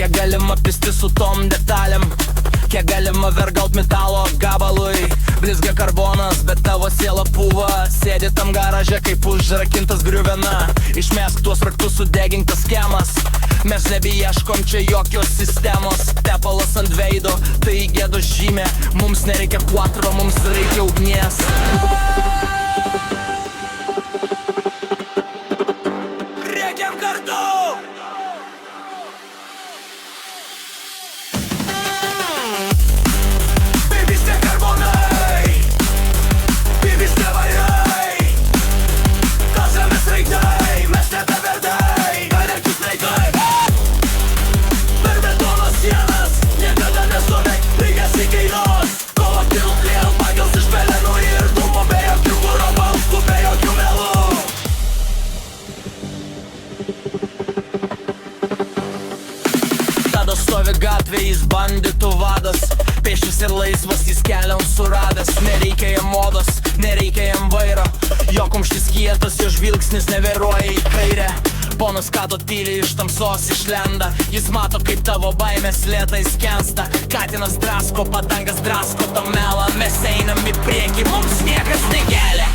Kiek galima pisti su tom detalėm, kiek galima vergaut metalo gabalui. Blizga karbonas, bet tavo siela pūva. Sėdi tam garaže kaip užrakintas griuvena. Išmesk tuos raktus, sudegintas schemas. Mes nebeieškom čia jokios sistemos. Tepalas ant veido, tai gėdos žymė. Mums nereikia quattro, mums reikia ugnies. Rėkiam kartu! Stovi gatvė, jis banditų vadas. Pėsčias ir laisvas, jis keliam suradęs. Nereikia jam modos, nereikia jam vairo. Jo kumštis kietas, jo žvilgsnis nevėruoja į kairę. Ponas Kato tyliai iš tamsos išlenda. Jis mato, kaip tavo baimės lėtai skęsta. Katinas drasko, padangas drasko tą melą. Mes einam į priekį, mums niekas negelia.